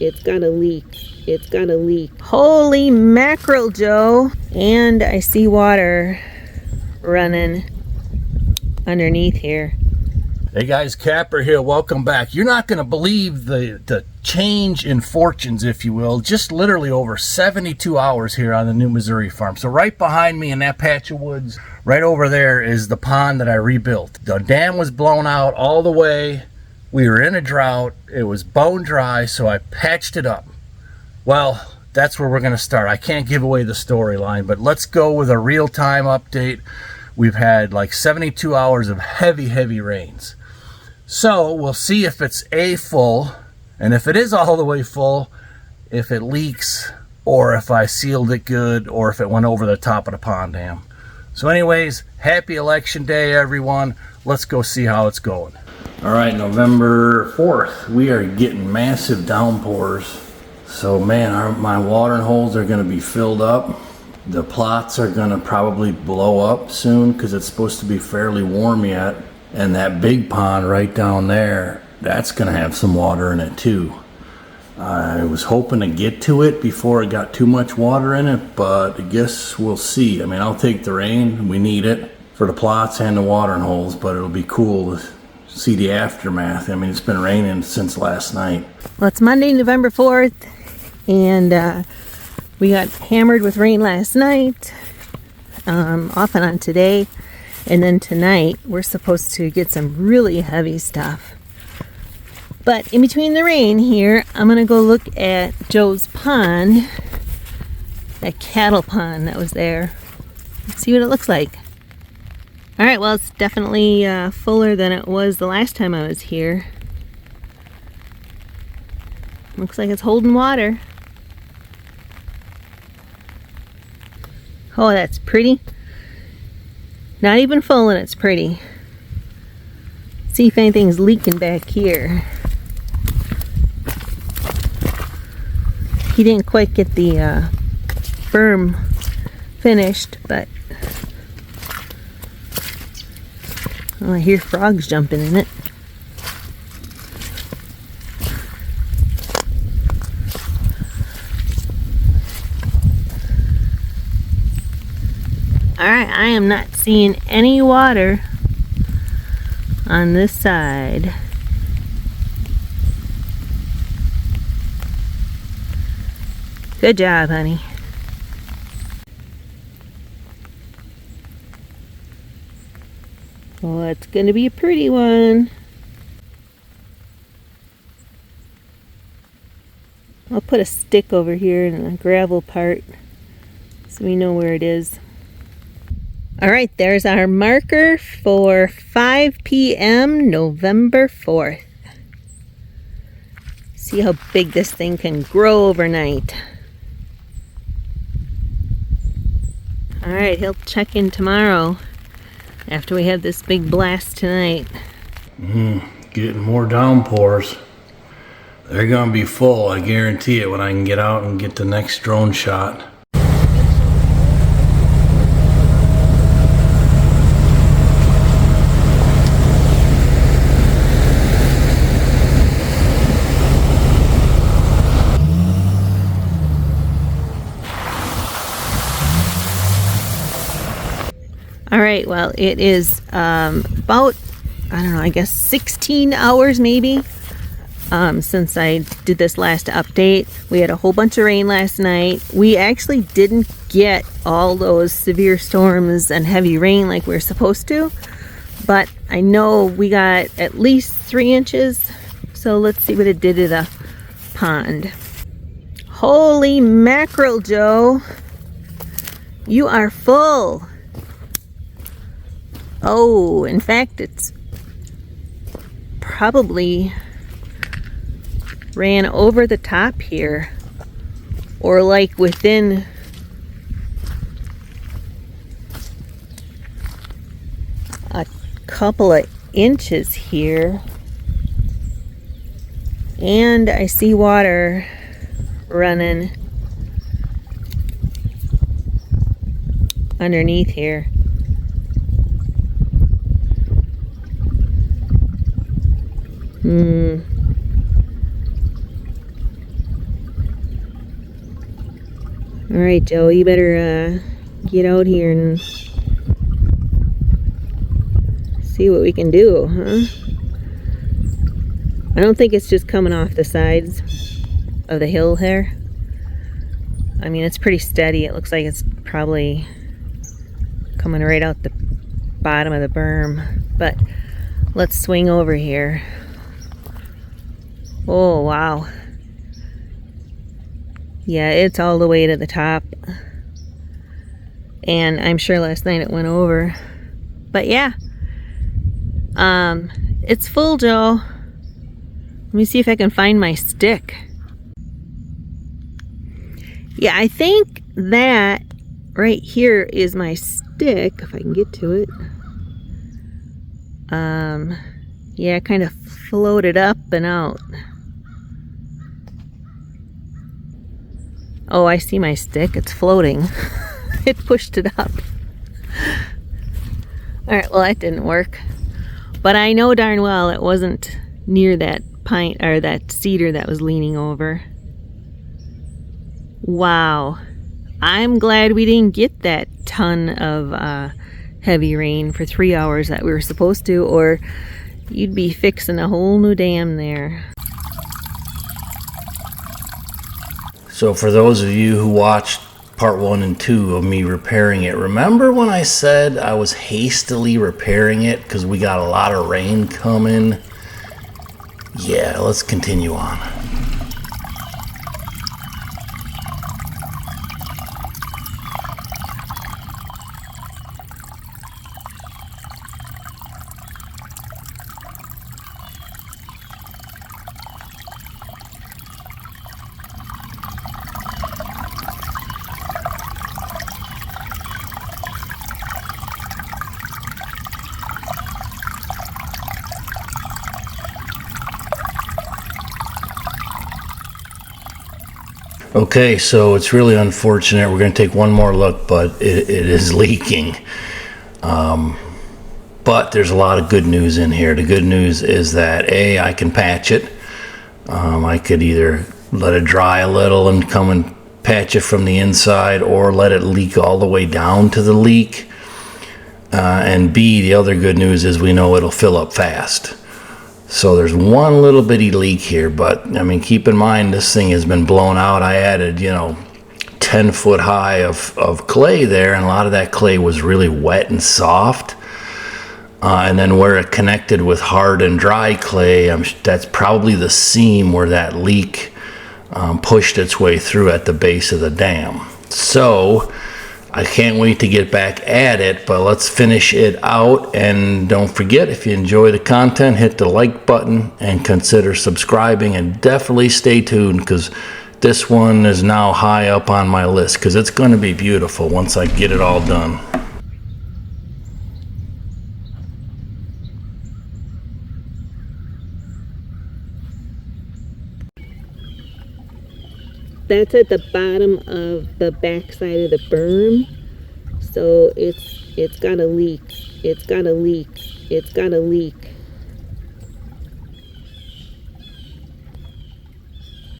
It's gonna leak. It's gonna leak. Holy mackerel, Joe. And I see water running underneath here. Hey guys, Kapper here. Welcome back. You're not going to believe the change in fortunes, if you will, just literally over 72 hours here on the new Missouri farm. So right behind me in that patch of woods, right over there is the pond that I rebuilt. The dam was blown out all the way. We were in a drought. It was bone dry, so I patched it up. Well, that's where we're going to start. I can't give away the storyline, but let's go with a real-time update. We've had like 72 hours of heavy rains. So we'll see if it's full, and if it is all the way full, if it leaks, or if I sealed it good, or if it went over the top of the pond dam. So anyways, happy election day, everyone. Let's go see how it's going. All right, November 4th, we are getting massive downpours. So man, my watering holes are gonna be filled up. The plots are gonna probably blow up soon because it's supposed to be fairly warm yet. And that big pond right down there, that's gonna have some water in it too. I was hoping to get to it before it got too much water in it, but I guess we'll see. I mean, I'll take the rain, we need it for the plots and the watering holes, but it'll be cool to see the aftermath. I mean, it's been raining since last night. Well, it's Monday, November 4th, and we got hammered with rain last night, off and on today. And then tonight, we're supposed to get some really heavy stuff. But in between the rain here, I'm going to go look at Joe's pond, that cattle pond that was there. Let's see what it looks like. All right, well, it's definitely fuller than it was the last time I was here. Looks like it's holding water. Oh, that's pretty. Not even full and it's pretty. See if anything's leaking back here. He didn't quite get the berm finished, but oh, I hear frogs jumping in it. Alright, I am not seeing any water on this side. Good job, honey. Oh, it's gonna be a pretty one. I'll put a stick over here in the gravel part so we know where it is. All right, there's our marker for 5 p.m. November 4th. See how big this thing can grow overnight. All right, he'll check in tomorrow after we have this big blast tonight. Getting more downpours. They're gonna be full, I guarantee it, when I can get out and get the next drone shot. All right, well, it is about, I don't know, I guess 16 hours maybe since I did this last update. We had a whole bunch of rain last night. We actually didn't get all those severe storms and heavy rain like we're supposed to, but I know we got at least 3 inches. So let's see what it did to the pond. Holy mackerel, Joe. You are full. Oh, in fact, it's probably ran over the top here, or like within a couple of inches here. And I see water running underneath here. All right, Joe, you better get out here and see what we can do, huh? I don't think it's just coming off the sides of the hill there. I mean, it's pretty steady. It looks like it's probably coming right out the bottom of the berm. But let's swing over here. Oh, wow. Yeah, it's all the way to the top. And I'm sure last night it went over. But yeah. It's full, Joe. Let me see if I can find my stick. Yeah, I think that right here is my stick, if I can get to it. Yeah, it kind of floated up and out. Oh, I see my stick. It's floating. It pushed it up. Alright, well that didn't work. But I know darn well it wasn't near that pine or that cedar that was leaning over. Wow. I'm glad we didn't get that ton of heavy rain for 3 hours that we were supposed to, or you'd be fixing a whole new dam there. So for those of you who watched part 1 and 2 of me repairing it, remember when I said I was hastily repairing it because we got a lot of rain coming? Yeah, let's continue on. Okay, so it's really unfortunate. We're going to take one more look, but it is leaking. But there's a lot of good news in here. The good news is that A, I can patch it. I could either let it dry a little and come and patch it from the inside, or let it leak all the way down to the leak. And B, the other good news is we know it'll fill up fast. So there's one little bitty leak here, but I mean, keep in mind this thing has been blown out. I added, 10 foot high of clay there, and a lot of that clay was really wet and soft. And then where it connected with hard and dry clay, that's probably the seam where that leak pushed its way through at the base of the dam. So I can't wait to get back at it, but let's finish it out. And don't forget, if you enjoy the content, hit the like button and consider subscribing, and definitely stay tuned because this one is now high up on my list because it's going to be beautiful once I get it all done. That's at the bottom of the backside of the berm, so it's got a leak. It's got a leak. It's got a leak.